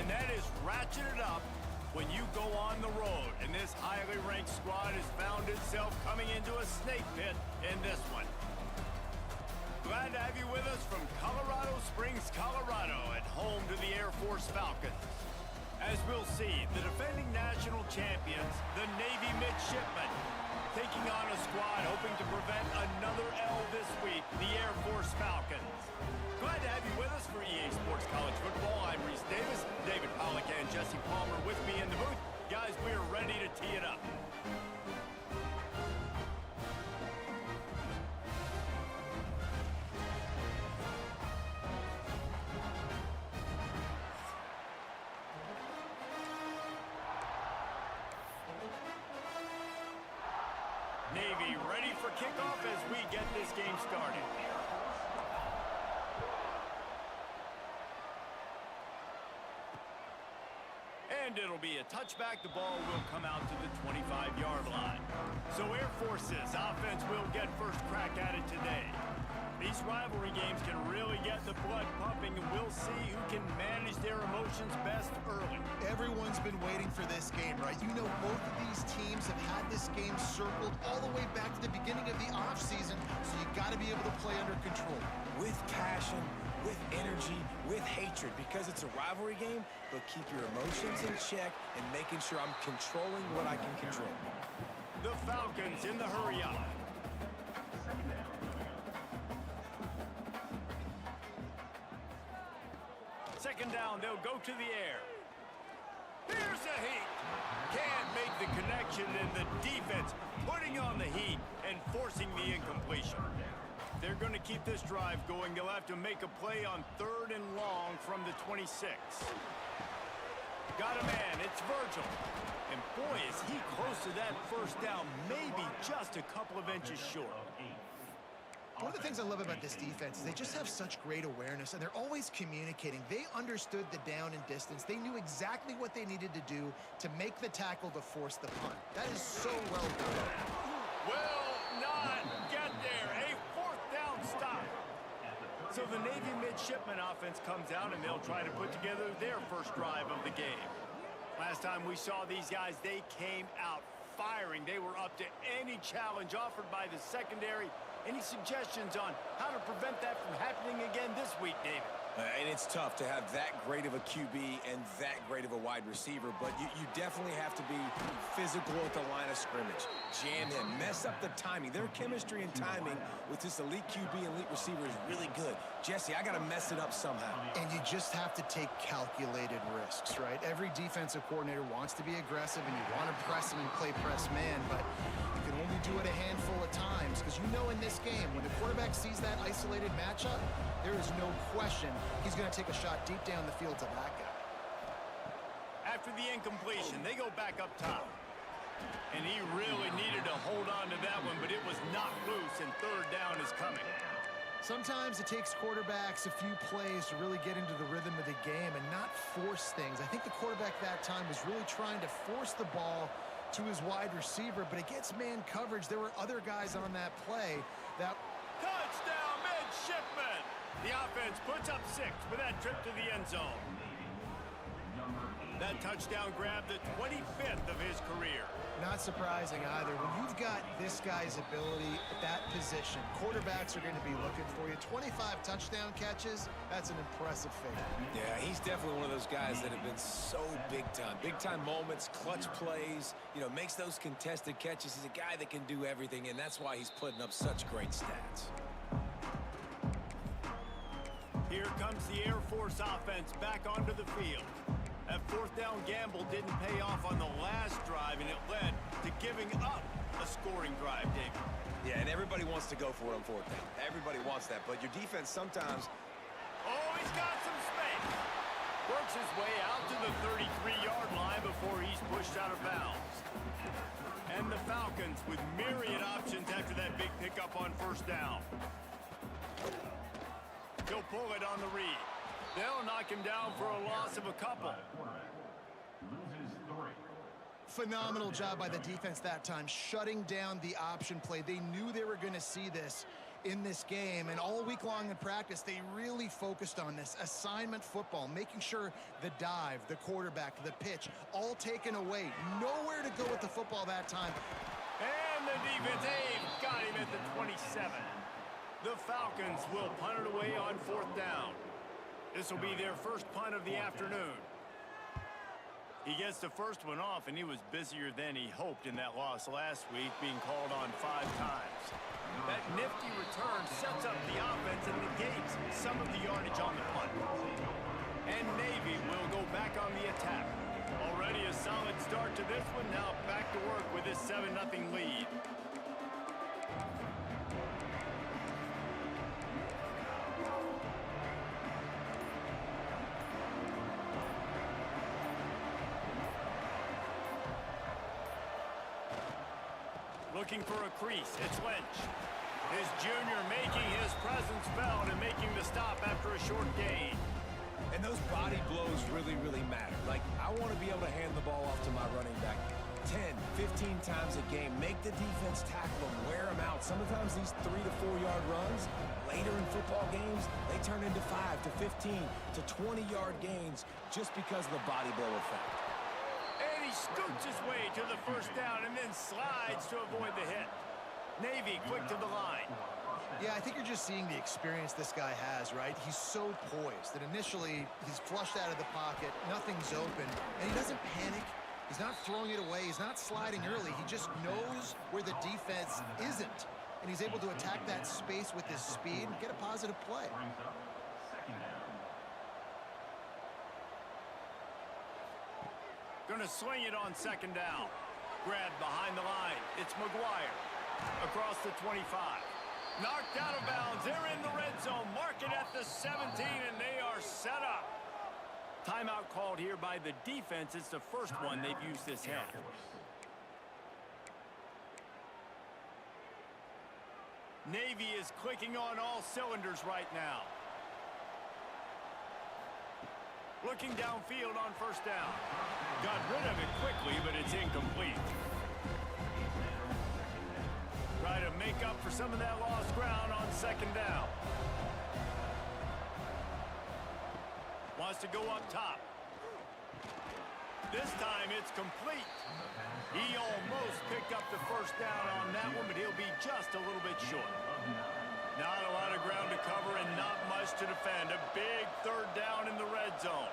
And that is ratcheted up when you go on the road. And this highly ranked squad has found itself coming into a snake pit in this one. Glad to have you with us from Colorado Springs, Colorado, at home to the Air Force Falcons. As we'll see, the defending national champions, the Navy Midshipmen, taking on a squad hoping to prevent another L this week, the Air Force Falcons. Glad to have you with us for EA Sports College Football. I'm Reese Davis, David Pollock and Jesse Palmer with me in the booth. Guys, we are ready to tee it up. Navy ready for kickoff as we get this game started. And it'll be a touchback. The ball will come out to the 25-yard line. So Air Force's offense will get first crack at it today. These rivalry games can really get the blood pumping, and we'll see who can manage their emotions best early. Everyone's been waiting for this game, right? You know, both of these teams have had this game circled all the way back to the beginning of the offseason, so you got to be able to play under control. With passion, with energy, with hatred, because it's a rivalry game, but keep your emotions in check and making sure I'm controlling what I can control. The Falcons in the hurry up. Second down, they'll go to the air. Here's the heat. Can't make the connection, and the defense putting on the heat and forcing the incompletion. They're going to keep this drive going. They'll have to make a play on 3rd and long from the 26. Got a man, it's Virgil. And boy, is he close to that first down, maybe just a couple of inches short. One of the things I love about this defense is they just have such great awareness, and they're always communicating. They understood the down and distance. They knew exactly what they needed to do to make the tackle to force the punt. That is so well done. Will not get there. A 4th down stop. So the Navy Midshipman offense comes out, and they'll try to put together their first drive of the game. Last time we saw these guys, they came out firing. They were up to any challenge offered by the secondary. Any suggestions on how to prevent that from happening again this week, David? And it's tough to have that great of a QB and that great of a wide receiver, but you definitely have to be physical at the line of scrimmage. Jam him, mess up the timing. Their chemistry and timing with this elite QB and elite receiver is really good. Jesse, I got to mess it up somehow. And you just have to take calculated risks, right? Every defensive coordinator wants to be aggressive, and you want to press him and play press man, but you can only do it a handful of times, because you know in this game, when the quarterback sees that isolated matchup, there is no question he's going to take a shot deep down the field to that guy. After the incompletion, they go back up top. And he really needed to hold on to that one, but it was knocked loose, and 3rd down is coming. Sometimes it takes quarterbacks a few plays to really get into the rhythm of the game and not force things. I think the quarterback that time was really trying to force the ball to his wide receiver, but against man coverage, there were other guys on that play that... Touchdown, Midshipmen! The offense puts up 6 with that trip to the end zone. That touchdown grabbed the 25th of his career. Not surprising either. When you've got this guy's ability at that position, quarterbacks are going to be looking for you. 25 touchdown catches, that's an impressive figure. Yeah, he's definitely one of those guys that have been so big time. Big time moments, clutch plays, you know, makes those contested catches. He's a guy that can do everything, and that's why he's putting up such great stats. Here comes the Air Force offense back onto the field. That 4th down gamble didn't pay off on the last drive, and it led to giving up a scoring drive, David. Yeah, and everybody wants to go for it on 4th down. Everybody wants that, but your defense sometimes... Oh, he's got some space. Works his way out to the 33-yard line before he's pushed out of bounds. And the Falcons with myriad options after that big pickup on 1st down. He'll pull it on the read. They'll knock him down for a loss of a couple. Phenomenal job by the defense that time, shutting down the option play. They knew they were going to see this, in this game, and all week long in practice, they really focused on this assignment football, making sure the dive, the quarterback, the pitch, all taken away. Nowhere to go with the football that time. And the defense, they've got him at the 27. The Falcons will punt it away on 4th down. This will be their first punt of the afternoon. He gets the first one off, and he was busier than he hoped in that loss last week, being called on 5 times. That nifty return sets up the offense and negates some of the yardage on the punt. And Navy will go back on the attack. Already a solid start to this one. Now back to work with his 7-0 lead. Looking for a crease, it's Lynch. His junior making his presence felt and making the stop after a short gain. And those body blows really, really matter. Like, I want to be able to hand the ball off to my running back 10, 15 times a game. Make the defense tackle them, wear them out. Sometimes these 3 to 4 yard runs, later in football games, they turn into 5 to 15 to 20 yard gains just because of the body blow effect. And he scoots his way to the first down and then slides to avoid the hit. Navy quick to the line. Yeah, I think you're just seeing the experience this guy has, right? He's so poised that initially he's flushed out of the pocket, nothing's open, and he doesn't panic. He's not throwing it away. He's not sliding early. He just knows where the defense isn't, and he's able to attack that space with his speed and get a positive play. Gonna swing it on 2nd down. Grabbed behind the line. It's McGuire. Across the 25. Knocked out of bounds. They're in the red zone. Mark it at the 17, and they are set up. Timeout called here by the defense. It's the first one they've used this half. Navy is clicking on all cylinders right now. Looking downfield on 1st down. Got rid of it quickly, but it's incomplete. Try to make up for some of that lost ground on 2nd down. Wants to go up top. This time it's complete. He almost picked up the 1st down on that one, but he'll be just a little bit short. Not a lot of ground to cover and not much to defend. A big 3rd down in the red zone.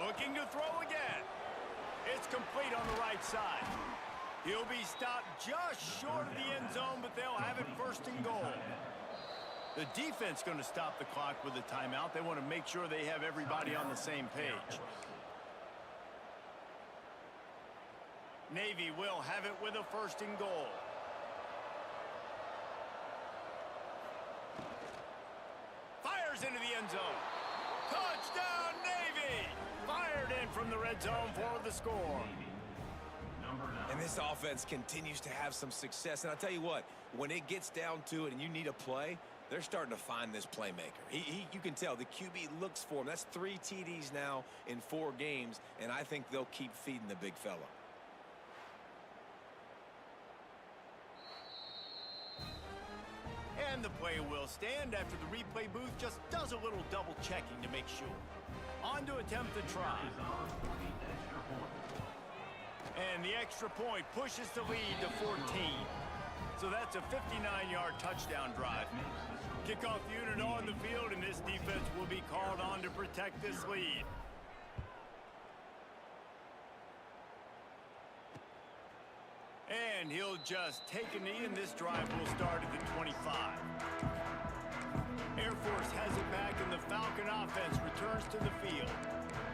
Looking to throw again. It's complete on the right side. He'll be stopped just short of the end zone, but they'll have it 1st and goal. The defense going to stop the clock with a timeout. They want to make sure they have everybody on the same page. Navy will have it with a 1st and goal. Fires into the end zone. Touchdown, Navy! Fired in from the red zone for the score. And this offense continues to have some success. And I'll tell you what, when it gets down to it and you need a play, they're starting to find this playmaker. You can tell the QB looks for him. That's 3 TDs now in 4 games, and I think they'll keep feeding the big fella. And the play will stand after the replay booth just does a little double checking to make sure. On to attempt the try. And the extra point pushes the lead to 14. So that's a 59-yard touchdown drive. Kickoff unit on the field, and this defense will be called on to protect this lead. And he'll just take a knee, and this drive will start at the 25. Air Force has it back, and the Falcon offense returns to the field.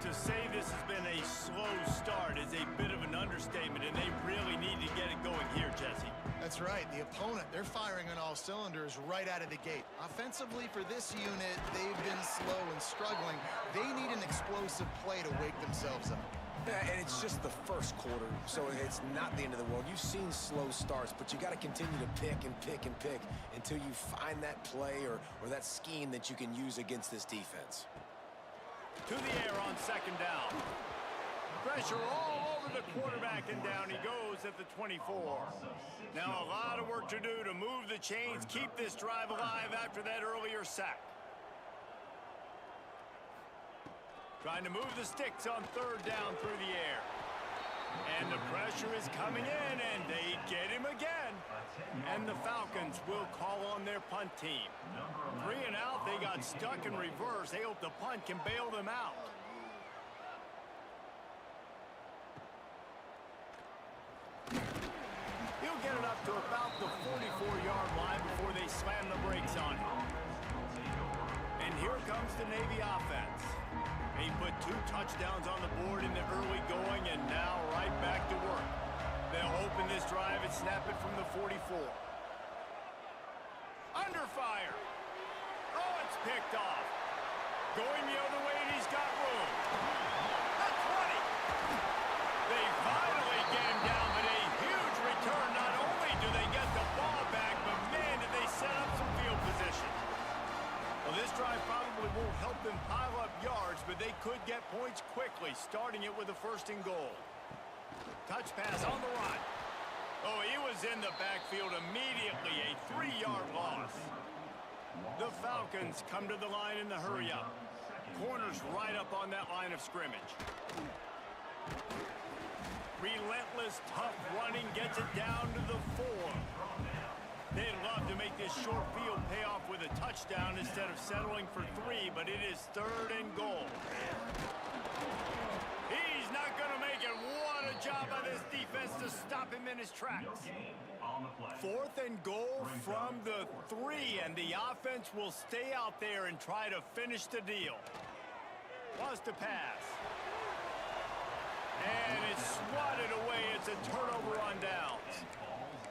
To say this has been a slow start is a bit of an understatement, and they really need to get it going here, Jesse. That's right. The opponent, they're firing on all cylinders right out of the gate. Offensively, for this unit, they've been slow and struggling. They need an explosive play to wake themselves up. Yeah, and it's just the first quarter, so it's not the end of the world. You've seen slow starts, but you got to continue to pick and pick and pick until you find that play or that scheme that you can use against this defense. To the air on 2nd down. pressure all over the quarterback, and down he goes at the 24. Now a lot of work to do to move the chains, keep this drive alive after that earlier sack. Trying to move the sticks on third down through the air. And the pressure is coming in, and they get him again. And the Falcons will call on their punt team. 3 and out, they got stuck in reverse. They hope the punt can bail them out. He'll get it up to about the 44-yard line before they slam the brakes on him. And here comes the Navy offense. He put 2 touchdowns on the board in the early going, and now right back to work. They'll open this drive and snap it from the 44. Under fire. Oh, it's picked off. Going the other way, and he's got room. The 20. They finally get him down, but a huge return. Not only do they get the ball back, but man, did they set up some field position. Well, this drive probably won't help them pile up yards, but they could get points quickly, starting it with a 1st and goal. Touch pass on the run. Oh, he was in the backfield immediately, a 3-yard loss. The Falcons come to the line in the hurry-up. Corners right up on that line of scrimmage. Relentless, tough running gets it down to the 4. They'd love to make this short field pay off with a touchdown instead of settling for 3, but it is 3rd and goal. He's not going to make it. What a job by this defense to stop him in his tracks. 4th and goal from the 3, and the offense will stay out there and try to finish the deal. Wants to pass. And it's swatted away. It's a turnover on downs.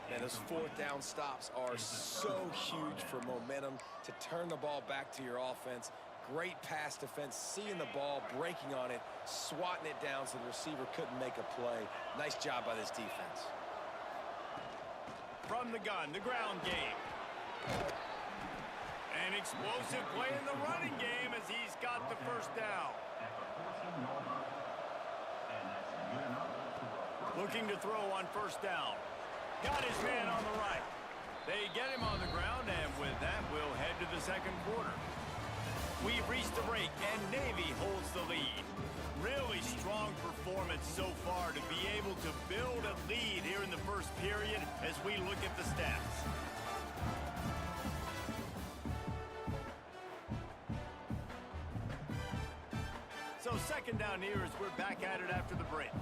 Man, those 4th down stops are so huge for momentum to turn the ball back to your offense. Great pass defense, seeing the ball, breaking on it, swatting it down so the receiver couldn't make a play. Nice job by this defense. From the gun, the ground game. An explosive play in the running game as he's got the 1st down. Looking to throw on 1st down. Got his man on the right. They get him on the ground, and with that, we'll head to the 2nd quarter. We've reached the break, and Navy holds the lead. Really strong performance so far to be able to build a lead here in the 1st period as we look at the stats. So 2nd down here as we're back at it after the break.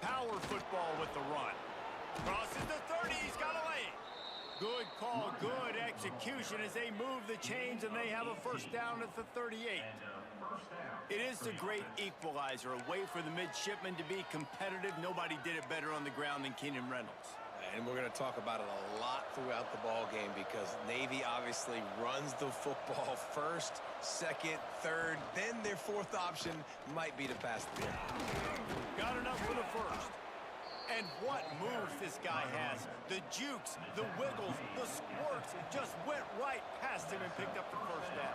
Power football with the run. Crosses the 30, he's got a lane. Good call, good execution as they move the chains, and they have a 1st down at the 38. It is the great equalizer, a way for the midshipmen to be competitive. Nobody did it better on the ground than Keenan Reynolds. And we're going to talk about it a lot throughout the ball game because Navy obviously runs the football 1st, 2nd, 3rd, then their 4th option might be to pass the ball. Got enough for the 1st. And what moves this guy has. The jukes, the wiggles, the squirts, just went right past him and picked up the 1st down.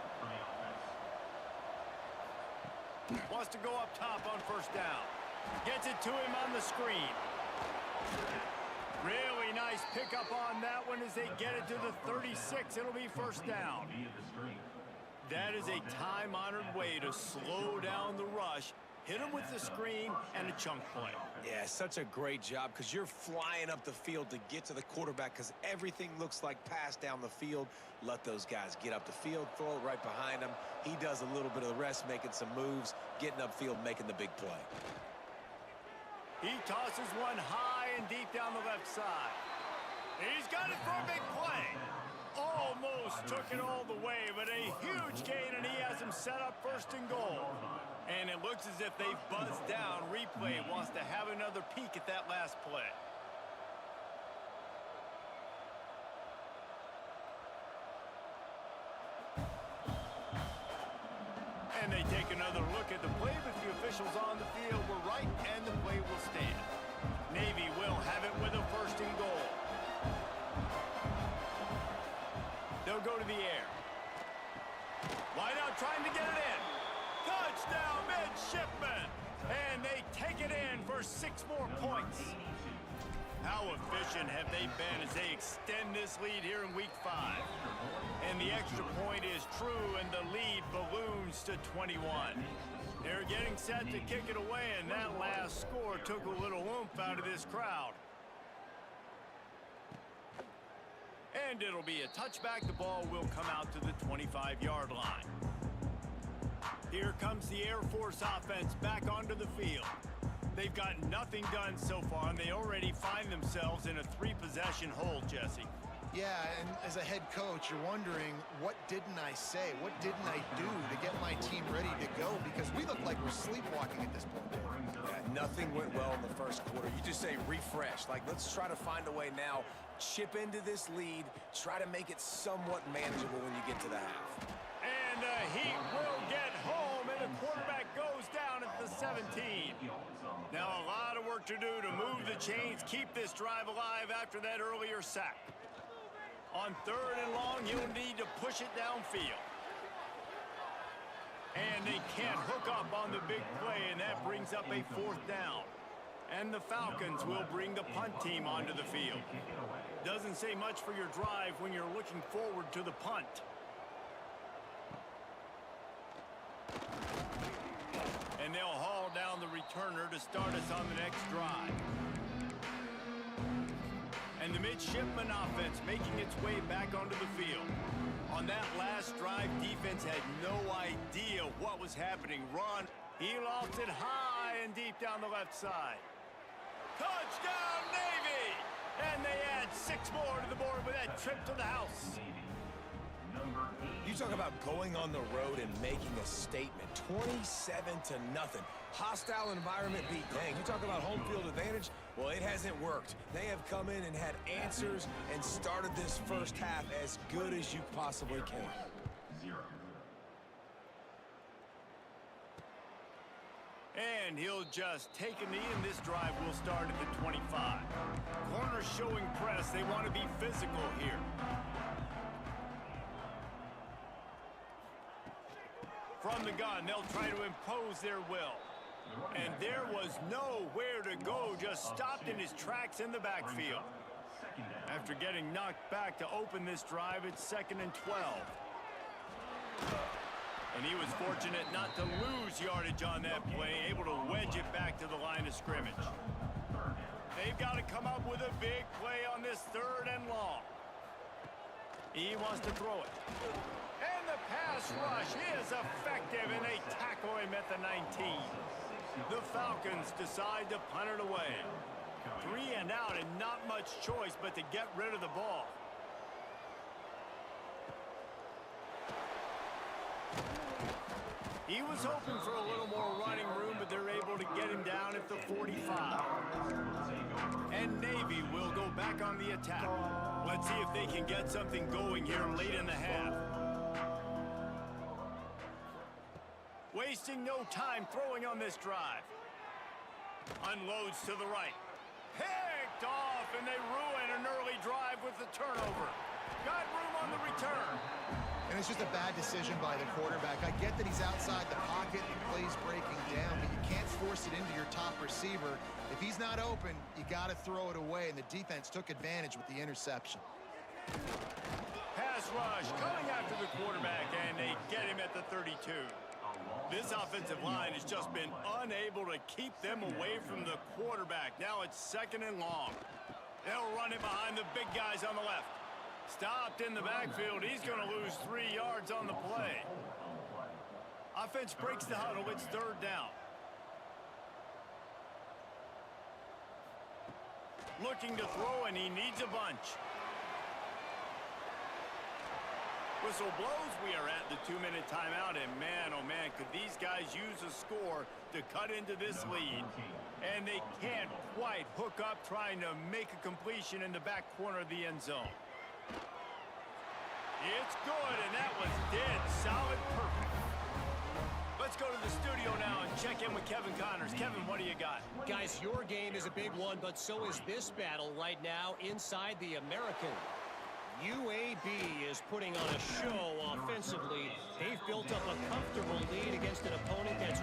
Wants to go up top on 1st down. Gets it to him on the screen. Really nice pickup on that one as they get it to the 36. It'll be 1st down. That is a time-honored way to slow down the rush. Hit him with the screen and a chunk play. Yeah, such a great job because you're flying up the field to get to the quarterback because everything looks like pass down the field. Let those guys get up the field, throw it right behind him. He does a little bit of the rest, making some moves, getting upfield, making the big play. He tosses one high and deep down the left side. He's got it for a big play. Almost took it all the way, but a huge gain, and he has him set up 1st and goal. And it looks as if they've buzzed down. Replay wants to have another peek at that last play. And they take another look at the play, but the officials on the field were right, and the play will stand. Navy will have it with a 1st and goal. They'll go to the air. Wide out trying to get it in. Touchdown, midshipmen! And they take it in for 6 more points. How efficient have they been as they extend this lead here in Week 5? And the extra point is true, and the lead balloons to 21. They're getting set to kick it away, and that last score took a little oomph out of this crowd. And it'll be a touchback. The ball will come out to the 25-yard line. Here comes the Air Force offense back onto the field. They've got nothing done so far, and they already find themselves in a 3-possession hole, Jesse. Yeah, and as a head coach, you're wondering, what didn't I say? What didn't I do to get my team ready to go? Because we look like we're sleepwalking at this point. Yeah, nothing went well in the first quarter. You just say refresh. Like, let's try to find a way now. Chip into this lead. Try to make it somewhat manageable when you get to the half. And the Heat will get home, and the quarterback goes down at the 17. Now a lot of work to do to move the chains, keep this drive alive after that earlier sack. On 3rd and long, you'll need to push it downfield. And they can't hook up on the big play, and that brings up a 4th down. And the Falcons will bring the punt team onto the field. Doesn't say much for your drive when you're looking forward to the punt. And they'll haul down the returner to start us on the next drive. And the midshipman offense making its way back onto the field. On that last drive, defense had no idea what was happening. Run, he lofts it high and deep down the left side. Touchdown, Navy! And they add 6 more to the board with that trip to the house. You talk about going on the road and making a statement. 27-0. Hostile environment beat. Dang, you talk about home field advantage? Well, it hasn't worked. They have come in and had answers and started this first half as good as you possibly can. And he'll just take a knee, and this drive will start at the 25. Corners showing press. They want to be physical here. From the gun, they'll try to impose their will. And there was nowhere to go, just stopped in his tracks in the backfield. After getting knocked back to open this drive, it's 2nd and 12. And he was fortunate not to lose yardage on that play, able to wedge it back to the line of scrimmage. They've got to come up with a big play on this 3rd and long. He wants to throw it. And the pass rush is effective, and they tackle him at the 19. The Falcons decide to punt it away. 3 and out, and not much choice but to get rid of the ball. He was hoping for a little more running room, but they're able to get him down at the 45. And Navy will go back on the attack. Let's see if they can get something going here late in the half. Wasting no time throwing on this drive. Unloads to the right. Picked off, and they ruin an early drive with the turnover. Got room on the return. And it's just a bad decision by the quarterback. I get that he's outside the pocket and plays breaking down, but you can't force it into your top receiver. If he's not open, you got to throw it away, and the defense took advantage with the interception. Pass rush coming after the quarterback, and they get him at the 32. This offensive line has just been unable to keep them away from the quarterback. Now it's 2nd and long. They'll run it behind the big guys on the left. Stopped in the backfield. He's going to lose 3 yards on the play. Offense breaks the huddle. It's 3rd down. Looking to throw, and he needs a bunch. Whistle blows. We are at the 2-minute timeout, and man, oh man, could these guys use a score to cut into this lead. And they can't quite hook up trying to make a completion in the back corner of the end zone. It's good, and that was dead solid, perfect. Let's go to the studio now and check in with Kevin Connors. Kevin, what do you got? Guys, your game is a big one, but so is this battle right now inside the American. UAB is putting on a show offensively. They've built up a comfortable lead against an opponent that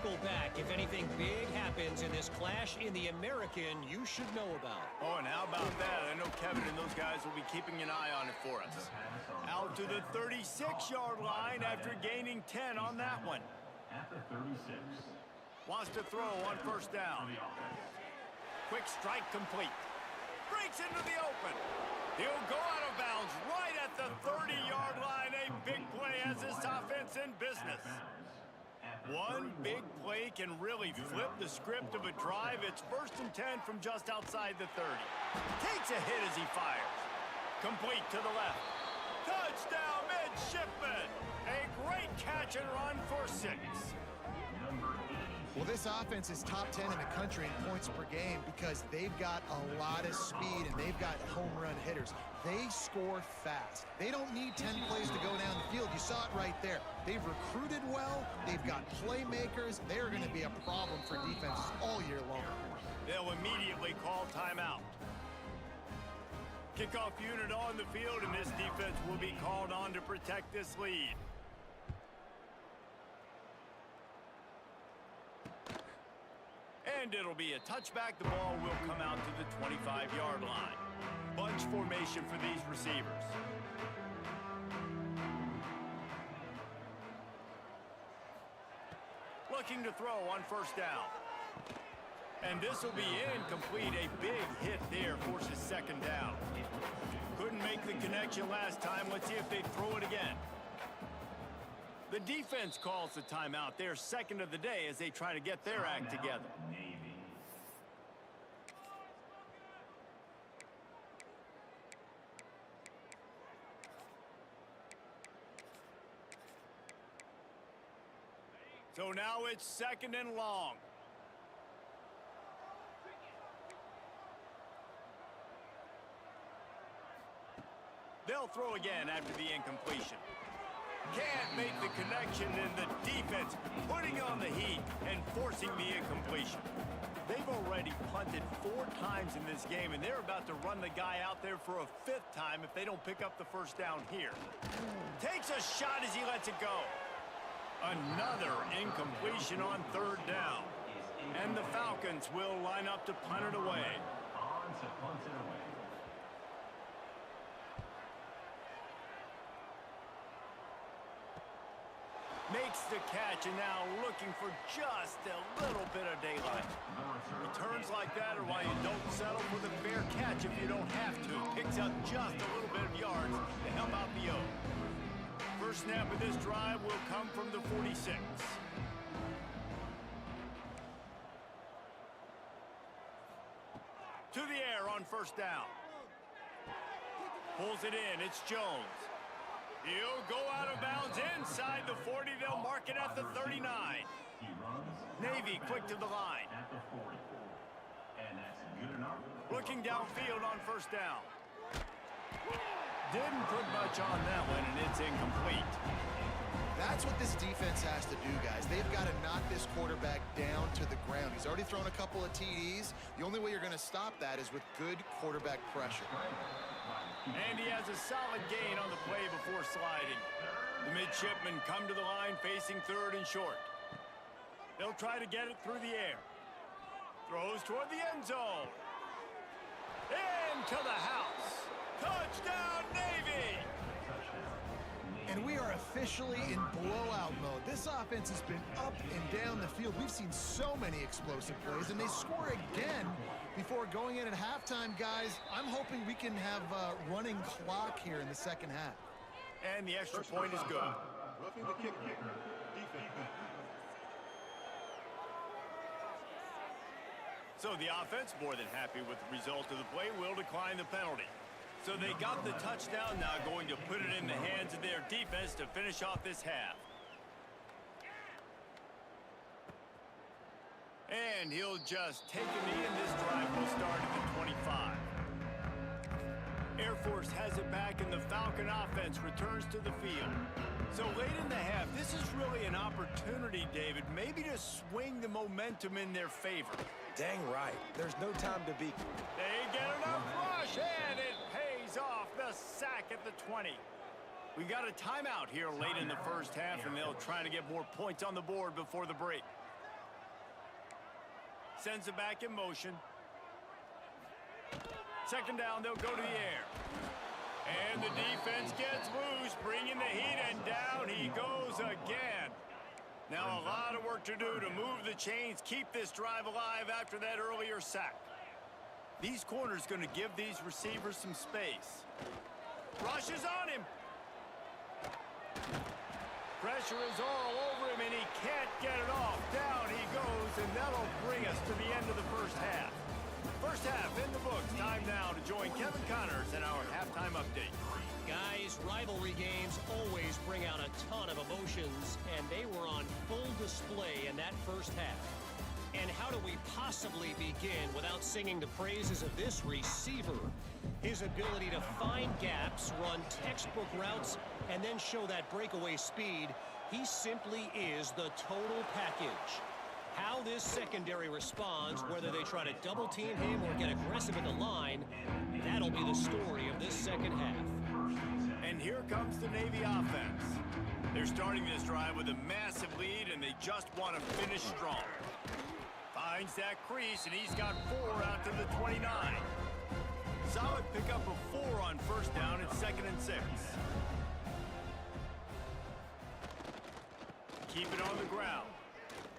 circle back if anything big happens in this clash in the American you should know about. Oh, and how about that? I know Kevin and those guys will be keeping an eye on it for us. Out to the 36-yard line after gaining 10 on that one. At the 36. Wants to throw on first down. Quick strike complete. Breaks into the open. He'll go out of bounds right at the 30-yard line. A big play has this offense in business. One big play can really flip the script of a drive. It's 1st and 10 from just outside the 30. Takes a hit as he fires. Complete to the left. Touchdown, midshipman. A great catch and run for 6. Well, this offense is top 10 in the country in points per game because they've got a lot of speed and they've got home run hitters. They score fast. They don't need 10 plays to go down the field. You saw it right there. They've recruited well. They've got playmakers. They're going to be a problem for defenses all year long. They'll immediately call timeout. Kickoff unit on the field, and this defense will be called on to protect this lead. And it'll be a touchback. The ball will come out to the 25-yard line. Bunch formation for these receivers. Looking to throw on first down. And this will be incomplete. A big hit there forces second down. Couldn't make the connection last time. Let's see if they throw it again. The defense calls the timeout. Their second of the day as they try to get their act together. So now it's 2nd and long. They'll throw again after the incompletion. Can't make the connection, and the defense putting on the heat and forcing the incompletion. They've already punted 4 times in this game, and they're about to run the guy out there for a 5th time if they don't pick up the first down here. Takes a shot as he lets it go. Another incompletion on 3rd down. And the Falcons will line up to punt it away. Makes the catch, and now looking for just a little bit of daylight. Returns like that are why you don't settle for the fair catch if you don't have to. Picks up just a little bit of yards to help out the O. First snap of this drive will come from the 46. To the air on first down. Pulls it in. It's Jones. He'll go out of bounds inside the 40. They'll mark it at the 39. Navy quick to the line. Looking downfield on first down. Didn't put much on that one, and it's incomplete. That's what this defense has to do, guys. They've got to knock this quarterback down to the ground. He's already thrown a couple of TDs. The only way you're going to stop that is with good quarterback pressure. And he has a solid gain on the play before sliding. The midshipmen come to the line facing 3rd and short. They'll try to get it through the air. Throws toward the end zone. Into the house. Touchdown, Navy! And we are officially in blowout mode. This offense has been up and down the field. We've seen so many explosive plays, and they score again before going in at halftime, guys. I'm hoping we can have a running clock here in the second half. And the extra point is good. Roughing the kicker. Defense. So the offense, more than happy with the result of the play, will decline the penalty. So they got the touchdown, now going to put it in the hands of their defense to finish off this half. And he'll just take a knee, and this drive will start at the 25. Air Force has it back, and the Falcon offense returns to the field. So late in the half, this is really an opportunity, David, maybe to swing the momentum in their favor. Dang right. There's no time to be. They get enough rush, and it pays off. The sack at the 20. We got a timeout here late in the first half, and they'll try to get more points on the board before the break. sends it back in motion. Second down, they'll go to the air. And the defense gets loose, bringing the heat, and down he goes again. Now a lot of work to do to move the chains, keep this drive alive after that earlier sack. These corners going to give these receivers some space. Rushes on him. Pressure is all over him, and he can't get it off. Down he goes, and that'll bring us to the end of the first half. First half in the books. Time now to join Kevin Connors in our halftime update. Guys, rivalry games always bring out a ton of emotions, and they were on full display in that first half. And how do we possibly begin without singing the praises of this receiver? His ability to find gaps, run textbook routes, and then show that breakaway speed. He simply is the total package. How this secondary responds, whether they try to double team him or get aggressive in the line, that'll be the story of this second half. And here comes the Navy offense. They're starting this drive with a massive lead, and they just want to finish strong. Finds that crease, and he's got 4 out to the 29. Solid pickup of 4 on first down and 2nd and 6. Keep it on the ground.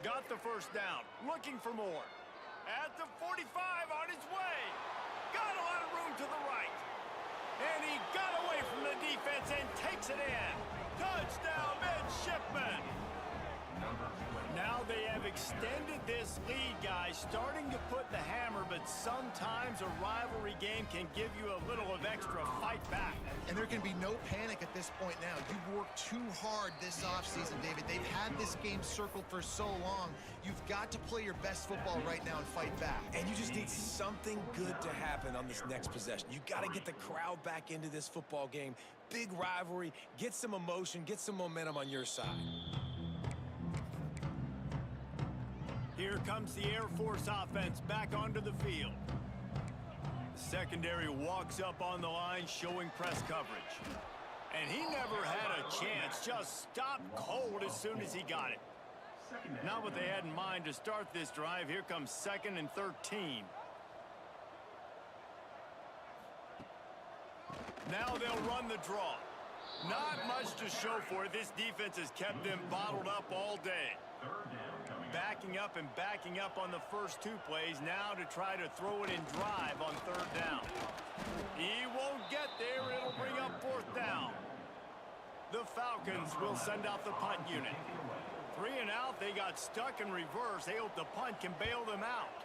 Got the first down. Looking for more. At the 45 on his way. Got a lot of room to the right. And he got away from the defense and takes it in. Touchdown, midshipman. Now they have extended this lead, guys, starting to put the hammer, but sometimes a rivalry game can give you a little of extra fight back. And there can be no panic at this point now. You've worked too hard this offseason, David. They've had this game circled for so long. You've got to play your best football right now and fight back. And you just need something good to happen on this next possession. You got to get the crowd back into this football game. Big rivalry. Get some emotion. Get some momentum on your side. Here comes the Air Force offense back onto the field. The secondary walks up on the line, showing press coverage. And he never had a chance, just stopped cold as soon as he got it. Not what they had in mind to start this drive. Here comes 2nd and 13. Now they'll run the draw. Not much to show for it. This defense has kept them bottled up all day. Backing up on the first 2 plays now to try to throw it in drive on 3rd down. He won't get there. It'll bring up 4th down. The Falcons will send out the punt unit. 3 and out. They got stuck in reverse. They hope the punt can bail them out.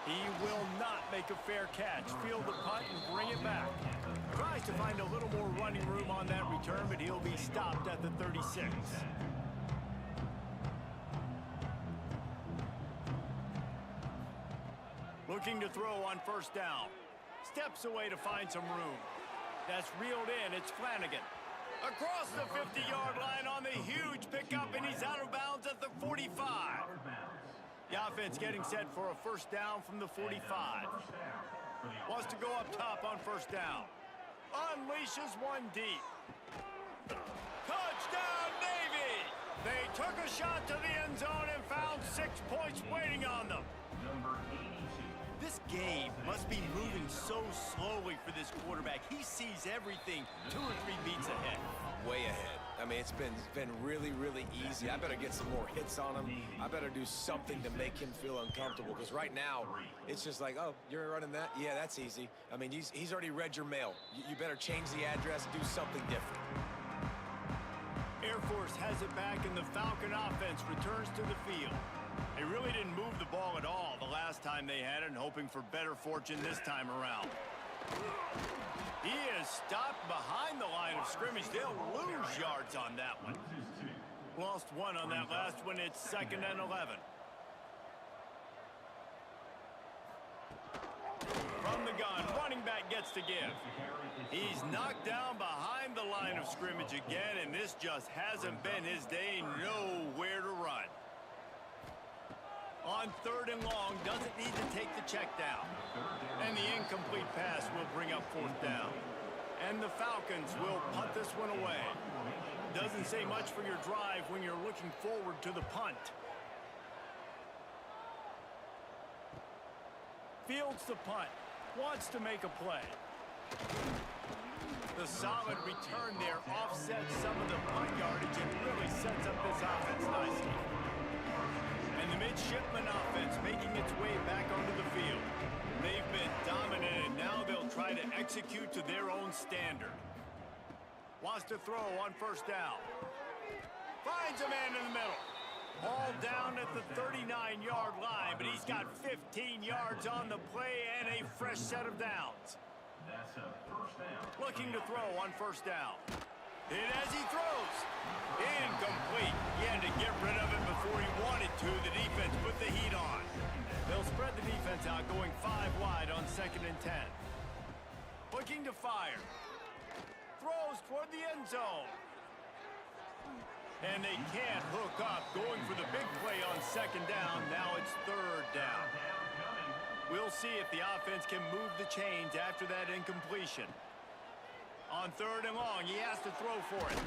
He will not make a fair catch. Field the punt and bring it back. Tries to find a little more running room on that return, but he'll be stopped at the 36. Looking to throw on 1st down. Steps away to find some room. That's reeled in. It's Flanagan. Across the 50-yard line on the huge pickup, and he's out of bounds at the 45. The offense getting set for a 1st down from the 45. Wants to go up top on 1st down. Unleashes one deep. Touchdown, Navy! They took a shot to the end zone and found 6 points waiting on them. This game must be moving so slowly for this quarterback. He sees everything 2 or 3 beats ahead. Way ahead. I mean, it's been really, really easy. I better get some more hits on him. I better do something to make him feel uncomfortable, because right now, it's just like, oh, you're running that? Yeah, that's easy. I mean, he's already read your mail. You better change the address, do something different. Air Force has it back, and the Falcon offense returns to the field. They really didn't move the ball at all the last time they had it, and hoping for better fortune this time around. He is stopped behind the line of scrimmage. They'll lose yards on that one. Lost 1 on that last one. It's 2nd and 11. From the gun, running back gets to give. He's knocked down behind the line of scrimmage again, and this just hasn't been his day. Nowhere to run. On 3rd and long, doesn't need to take the check down. And the incomplete pass will bring up 4th down. And the Falcons will punt this one away. Doesn't say much for your drive when you're looking forward to the punt. Fields the punt. Wants to make a play. The solid return there offsets some of the punt yardage and really sets up this offense nicely. And the midshipman offense making its way back onto the field. They've been dominant, and now they'll try to execute to their own standard. Wants to throw on first down. Finds a man in the middle. All down at the 39-yard line, but he's got 15 yards on the play and a fresh set of downs. That's a first down. Looking to throw on first down. And as he throws, incomplete. He had to get rid of it before he wanted to. The defense put the heat on. They'll spread the defense out, going 5 wide on 2nd and 10. Looking to fire. Throws toward the end zone. And they can't hook up, going for the big play on 2nd down. Now it's 3rd down. We'll see if the offense can move the chains after that incompletion. On 3rd and long, he has to throw for it.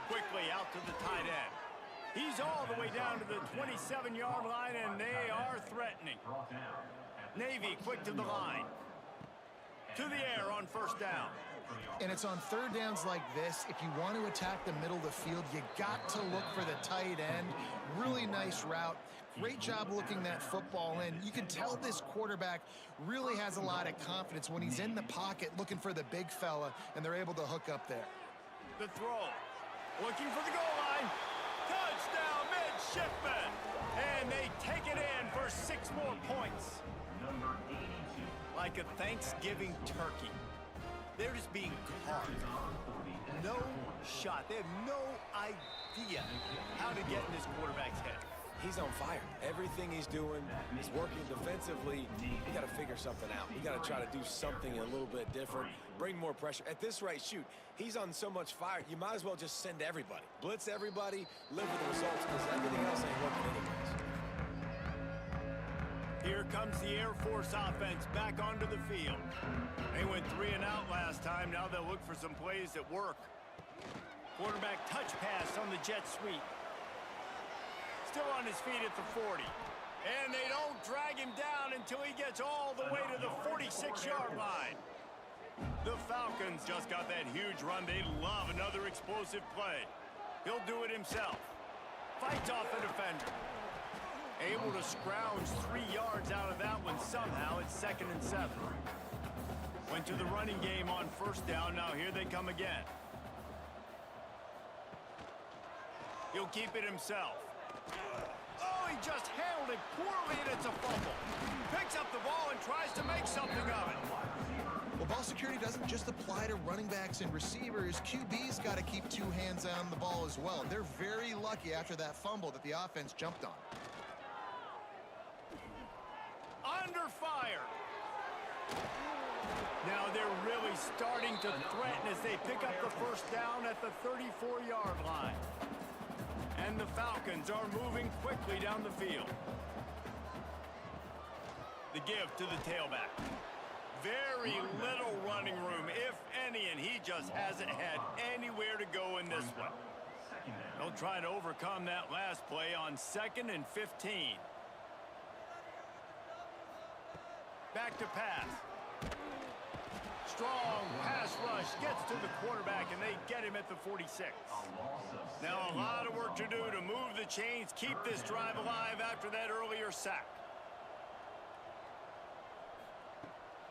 Quickly out to the tight end. He's all the way down to the 27-yard line, and they are threatening. Navy quick to the line. To the air on first down. And it's on 3rd downs like this. If you want to attack the middle of the field, you got to look for the tight end. Really nice route. Great job looking that football in. You can tell this quarterback really has a lot of confidence when he's in the pocket looking for the big fella, and they're able to hook up there. The throw. Looking for the goal line. Touchdown, midshipman. And they take it in for 6 more points. Number 82. Like a Thanksgiving turkey. They're just being carved. No shot. They have no idea how to get in this quarterback's head. He's on fire. Everything he's doing is working defensively. We got to figure something out. We got to try to do something a little bit different, bring more pressure. At this rate, shoot, he's on so much fire, you might as well just send everybody. Blitz everybody, live with the results, because everything else ain't working anyways. Here comes the Air Force offense back onto the field. They went 3 and out last time. Now they'll look for some plays that work. Quarterback touch pass on the jet sweep. Still on his feet at the 40. And they don't drag him down until he gets all the way to the 46-yard line. The Falcons just got that huge run. They love another explosive play. He'll do it himself. Fights off the defender. Able to scrounge 3 yards out of that one somehow. It's 2nd and 7. Went to the running game on first down. Now here they come again. He'll keep it himself. Oh, he just handled it poorly, and it's a fumble. Picks up the ball and tries to make something of it. Well, ball security doesn't just apply to running backs and receivers. QB's got to keep 2 hands on the ball as well. They're very lucky after that fumble that the offense jumped on. Under fire. Now they're really starting to threaten as they pick up the first down at the 34-yard line. And the Falcons are moving quickly down the field. The give to the tailback. Very little running room, if any, and he just hasn't had anywhere to go in this one. They'll try to overcome that last play on 2nd and 15. Back to pass. Strong pass rush gets to the quarterback, and they get him at the 46. Now a lot of work to do to move the chains, keep this drive alive after that earlier sack.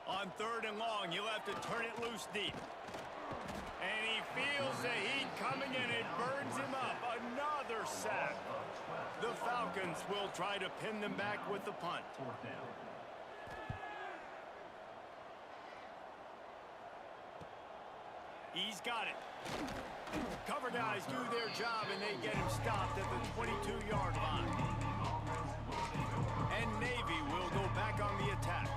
On 3rd and long, he'll have to turn it loose deep. And he feels the heat coming, and it burns him up. Another sack. The Falcons will try to pin them back with the punt. He's got it. Cover guys do their job, and they get him stopped at the 22-yard line. And Navy will go back on the attack.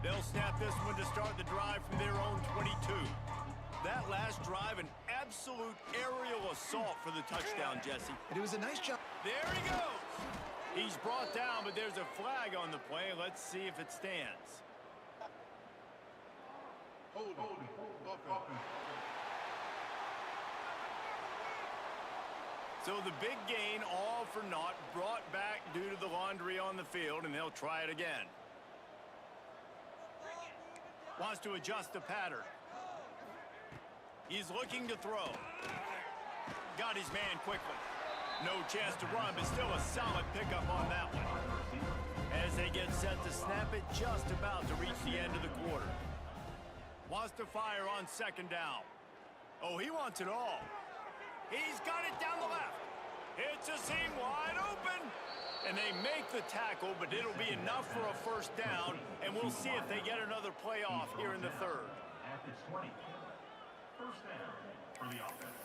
They'll snap this one to start the drive from their own 22. That last drive, an absolute aerial assault for the touchdown, Jesse. It was a nice job. There he goes. He's brought down, but there's a flag on the play. Let's see if it stands. Holding. So the big gain, all for naught, brought back due to the laundry on the field, and they'll try it again. Wants to adjust the pattern. He's looking to throw. Got his man quickly. No chance to run, but still a solid pickup on that one. As they get set to snap it, just about to reach the end of the quarter. Wants to fire on second down. Oh, he wants it all. He's got it down the left. Hits a seam wide open. And they make the tackle, but it'll be enough for a first down, and we'll see if they get another play off here in the third. At the 20. First down for the offense.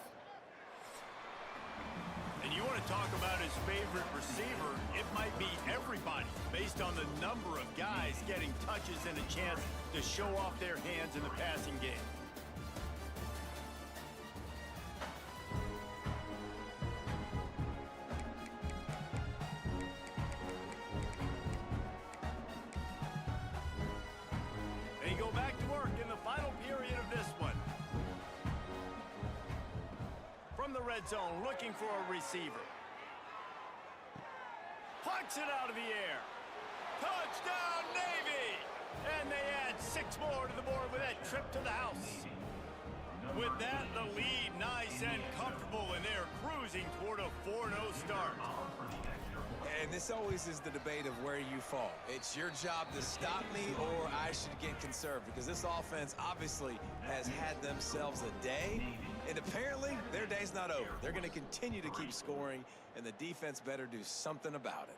And you want to talk about his favorite receiver, it might be everybody, based on the number of guys getting touches and a chance to show off their hands in the passing game. They go back to work in the final period of this one. From the red zone, looking for a receiver. Plucks it out of the air. Touchdown, Navy! And they add 6 more to the board with that trip to the house. With that, the lead nice and comfortable, and they're cruising toward a 4-0 start. And this always is the debate of where you fall. It's your job to stop me, or I should get conserved, because this offense obviously has had themselves a day, and apparently their day's not over. They're going to continue to keep scoring, and the defense better do something about it.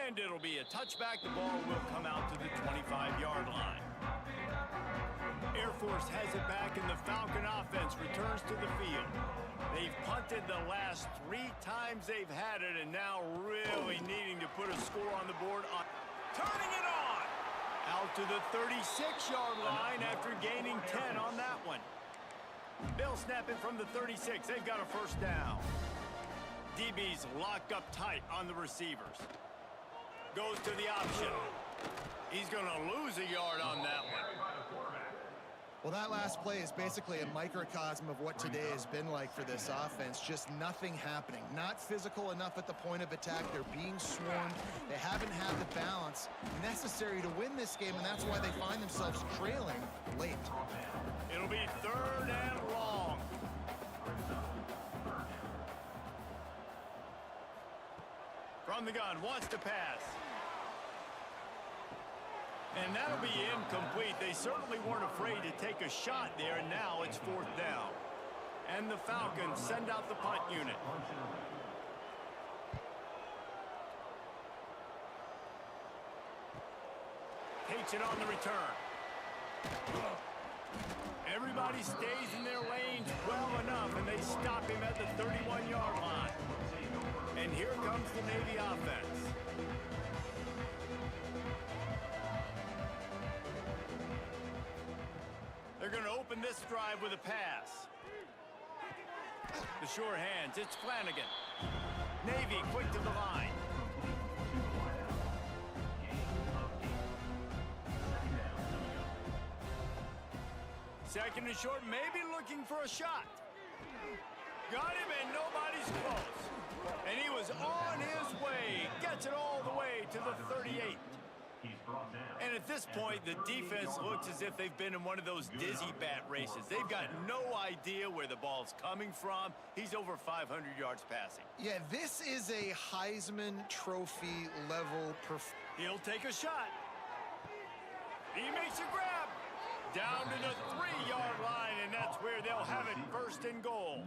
And it'll be a touchback. The ball will come out to the 25-yard line. Air Force has it back, and the Falcon offense returns to the field. They've punted the last 3 times they've had it, and now really needing to put a score on the board. Turning it on! Out to the 36-yard line after gaining 10 on that one. They'll snap it from the 36. They've got a first down. DB's locked up tight on the receivers. Goes to the option. He's going to lose a yard on that one. Well, that last play is basically a microcosm of what today has been like for this offense. Just nothing happening. Not physical enough at the point of attack. They're being swarmed. They haven't had the balance necessary to win this game, and that's why they find themselves trailing late. It'll be 3rd and long. From the gun, wants to pass. And that'll be incomplete. They certainly weren't afraid to take a shot there, and now it's 4th down. And the Falcons send out the punt unit. Takes it on the return. Everybody stays in their lanes well enough, and they stop him at the 31-yard line. And here comes the Navy offense. They're going to open this drive with a pass. The sure hands, it's Flanagan. Navy quick to the line. Second and short, maybe looking for a shot. Got him, and nobody's close. And he was on his way. Gets it all the way to the 38. And at this point, the defense looks as if they've been in one of those dizzy bat races. They've got no idea where the ball's coming from. He's over 500 yards passing. Yeah, this is a Heisman Trophy level performance. He'll take a shot. He makes a grab. Down to the 3-yard line, and that's where they'll have it, 1st and goal.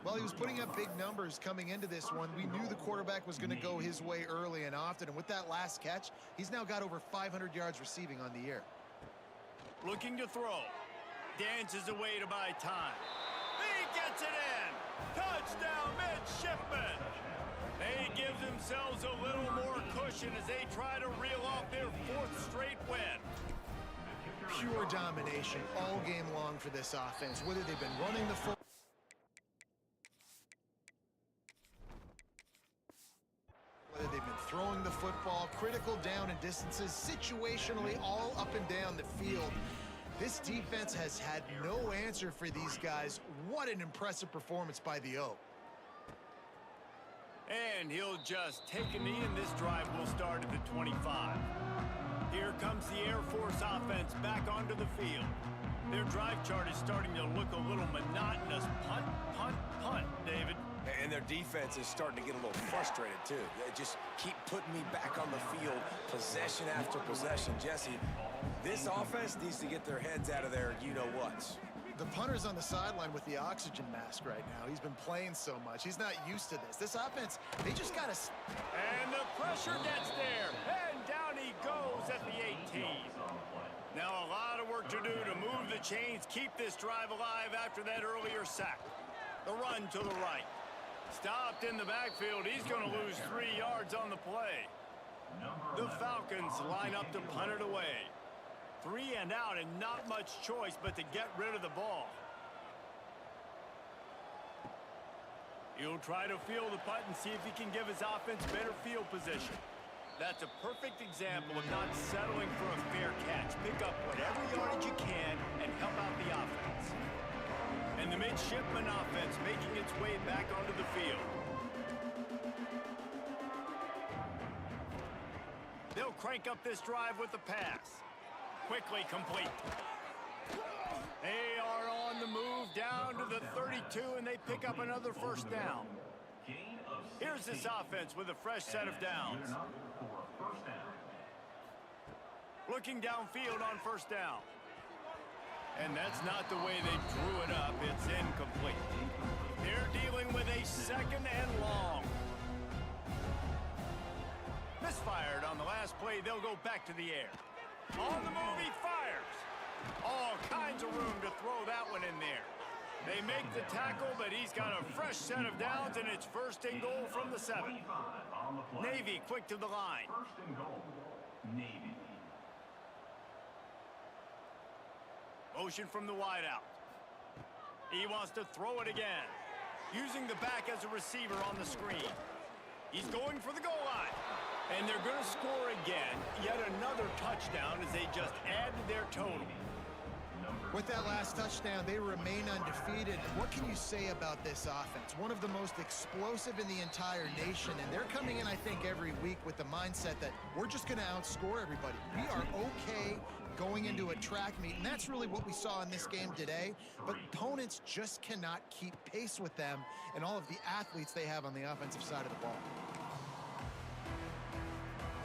Well, he was putting up big numbers coming into this one. We knew the quarterback was going to go his way early and often, and with that last catch, he's now got over 500 yards receiving on the year. Looking to throw. Dances away to buy time. He gets it in. Touchdown, midshipmen. They give themselves a little more cushion as they try to reel off their 4th straight win. Pure domination all game long for this offense, whether they've been running the football, whether they've been throwing the football, critical down and distances, situationally all up and down the field. This defense has had no answer for these guys. What an impressive performance by the O. And he'll just take a knee, and this drive will start at the 25. Here comes the Air Force offense back onto the field. Their drive chart is starting to look a little monotonous. Punt, punt, punt, David. And their defense is starting to get a little frustrated, too. They just keep putting me back on the field, possession after possession. Jesse, this offense needs to get their heads out of their you-know-whats. The punter's on the sideline with the oxygen mask right now. He's been playing so much. He's not used to this. This offense, they just got to... And the pressure gets there. And down he goes at the 18. Now a lot of work to do to move the chains, keep this drive alive after that earlier sack. The run to the right. Stopped in the backfield. He's going to lose 3 yards on the play. The Falcons line up to punt it away. 3 and out, and not much choice but to get rid of the ball. He'll try to field the punt and see if he can give his offense better field position. That's a perfect example of not settling for a fair catch. Pick up whatever yardage you can and help out the offense. And the midshipman offense making its way back onto the field. They'll crank up this drive with the pass. Quickly complete. They are on the move down to the 32, and they pick up another first down. Here's this offense with a fresh set of downs. Looking downfield on first down. And that's not the way they drew it up. It's incomplete. They're dealing with a second and long. Misfired on the last play. They'll go back to the air. On the move, he fires. All kinds of room to throw that one in there. They make the tackle, but he's got a fresh set of downs, and it's first and goal from the 7. Navy quick to the line. First and goal, Navy. Motion from the wideout. He wants to throw it again. Using the back as a receiver on the screen. He's going for the goal line. And they're going to score again. Yet another touchdown as they just add to their total. With that last touchdown, they remain undefeated. What can you say about this offense? One of the most explosive in the entire nation, and they're coming in, I think, every week with the mindset that we're just going to outscore everybody. We are okay going into a track meet, and that's really what we saw in this game today. But opponents just cannot keep pace with them and all of the athletes they have on the offensive side of the ball.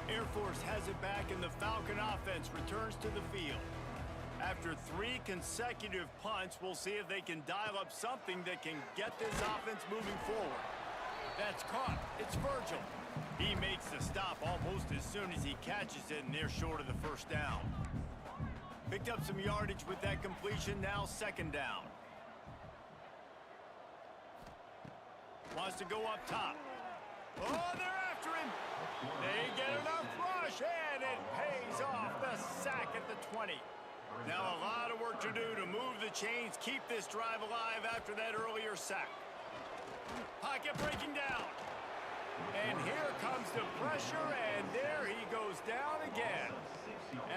Air Force has it back, and the Falcon offense returns to the field. After 3 consecutive punts, we'll see if they can dial up something that can get this offense moving forward. That's caught. It's Virgil. He makes the stop almost as soon as he catches it, and they're short of the first down. Picked up some yardage with that completion, now second down. Wants to go up top. Oh, they're after him. They get enough rush, and it pays off. The sack at the 20. Now a lot of work to do to move the chains, keep this drive alive after that earlier sack. Pocket breaking down. And here comes the pressure, and there he goes down again.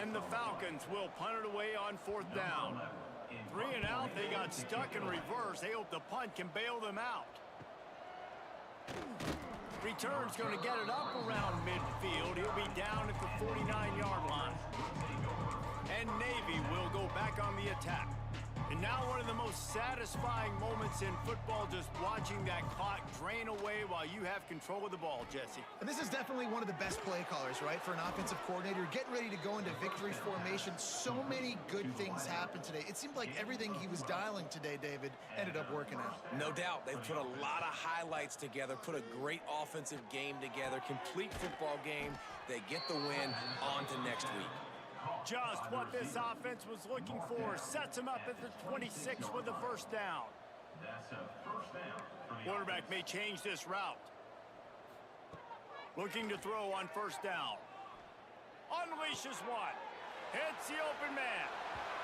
And the Falcons will punt it away on fourth down. 3 and out, they got stuck in reverse. They hope the punt can bail them out. Return's going to get it up around midfield. He'll be down at the 49-yard line. And Navy will go back on the attack. And now one of the most satisfying moments in football, just watching that clock drain away while you have control of the ball, Jesse. And this is definitely one of the best play callers, right, for an offensive coordinator. Getting ready to go into victory formation. So many good things happened today. It seemed like everything he was dialing today, David, ended up working out. No doubt. They've put a lot of highlights together, put a great offensive game together, complete football game. They get the win. On to next week. Just what this offense was looking for. Sets him up at the 26 with the first down. That's a first down. Quarterback may change this route. Looking to throw on first down. Unleashes one. Hits the open man.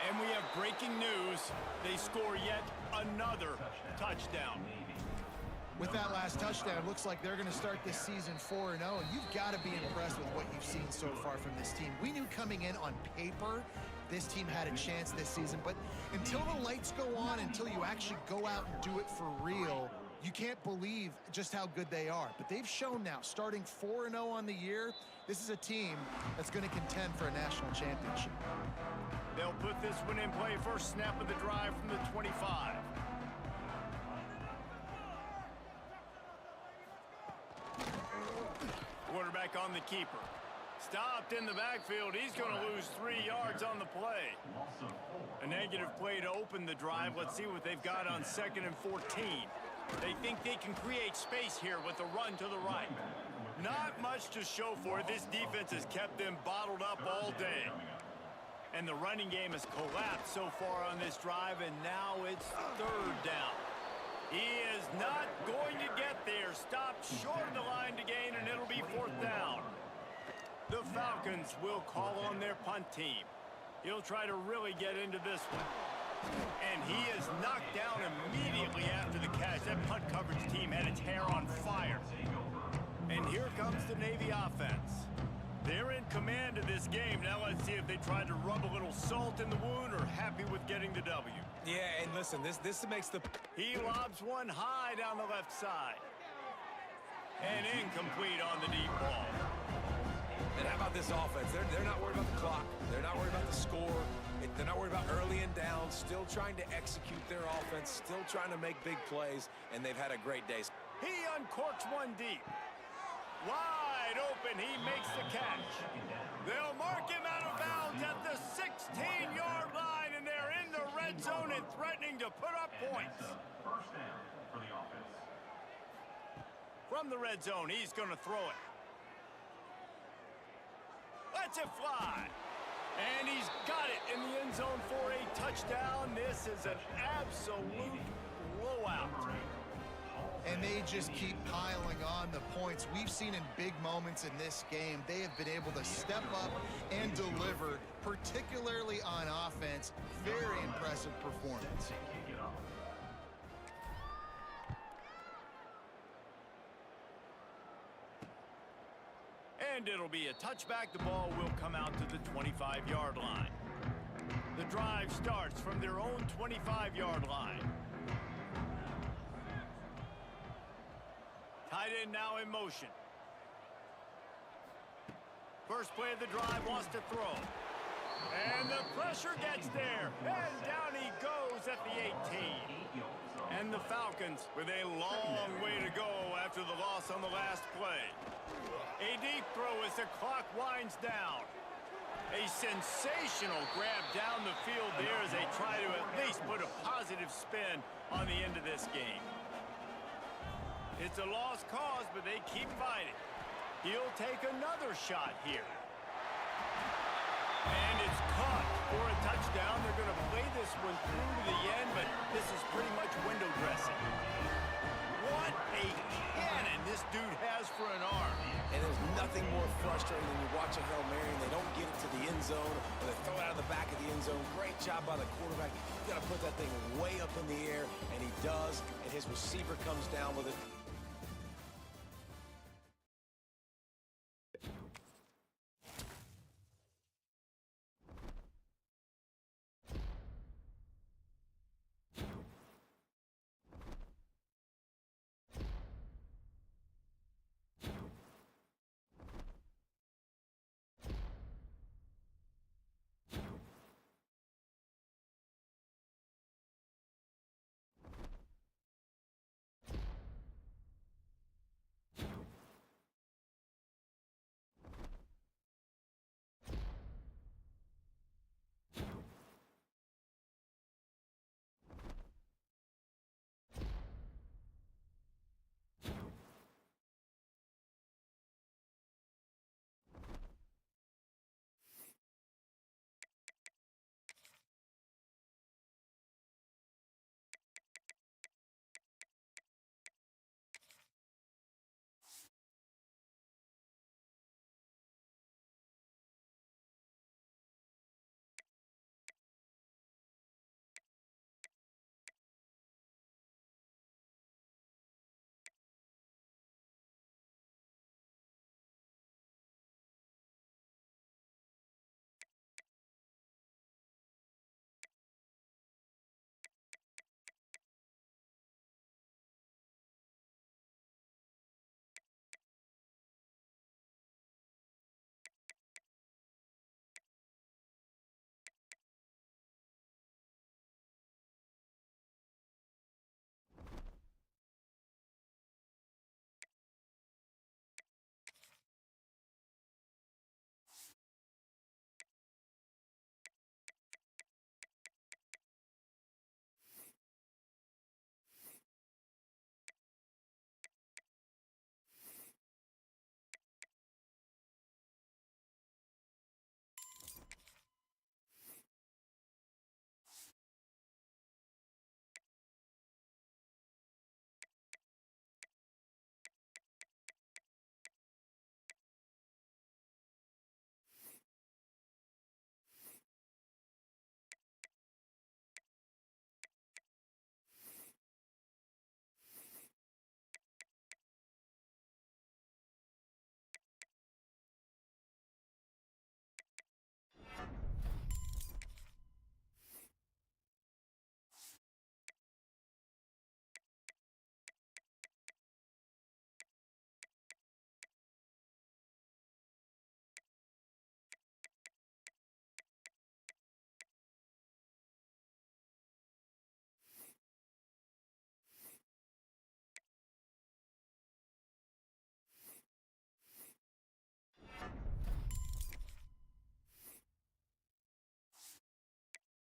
And we have breaking news. They score yet another touchdown. With that last touchdown, it looks like they're going to start this season 4-0, and you've got to be impressed with what you've seen so far from this team. We knew coming in on paper this team had a chance this season, but until the lights go on, until you actually go out and do it for real, you can't believe just how good they are. But they've shown now, starting 4-0 on the year, this is a team that's going to contend for a national championship. They'll put this one in play first snap of the drive from the 25. Quarterback on the keeper. Stopped in the backfield. He's going to lose 3 yards on the play. A negative play to open the drive. Let's see what they've got on 2nd and 14. They think they can create space here with a run to the right. Not much to show for it. This defense has kept them bottled up all day. And the running game has collapsed so far on this drive, and now it's 3rd down. He is not going to get there. Stopped short of the line to gain, and it'll be 4th down. The Falcons will call on their punt team. He'll try to really get into this one. And he is knocked down immediately after the catch. That punt coverage team had its hair on fire. And here comes the Navy offense. They're in command of this game. Now let's see if they try to rub a little salt in the wound or happy with getting the W. Yeah, and listen, this makes the... He lobs one high down the left side. And incomplete on the deep ball. And how about this offense? They're not worried about the clock. They're not worried about the score. They're not worried about early and down. Still trying to execute their offense. Still trying to make big plays. And they've had a great day. He uncorks one deep. Wide open. He makes the catch. They'll mark him out of bounds at the 16-yard line. And they're in the red zone and threatening to put up points. First down for the offense. From the red zone, he's going to throw it. Lets it fly. And he's got it in the end zone for a touchdown. This is an absolute blowout. And they just keep piling on the points. We've seen in big moments in this game, they have been able to step up and deliver, particularly on offense. Very impressive performance. And it'll be a touchback. The ball will come out to the 25-yard line. The drive starts from their own 25-yard line. Tight end now in motion. First play of the drive, wants to throw. And the pressure gets there. And down he goes at the 18. And the Falcons with a long way to go after the loss on the last play. A deep throw as the clock winds down. A sensational grab down the field there as they try to at least put a positive spin on the end of this game. It's a lost cause, but they keep fighting. He'll take another shot here. And it's caught for a touchdown. They're going to play this one through to the end, but this is pretty much window dressing. What a cannon this dude has for an arm. And there's nothing more frustrating than you watch a Hail Mary and they don't get it to the end zone, or they throw it out of the back of the end zone. Great job by the quarterback. You got to put that thing way up in the air, and he does, and his receiver comes down with it.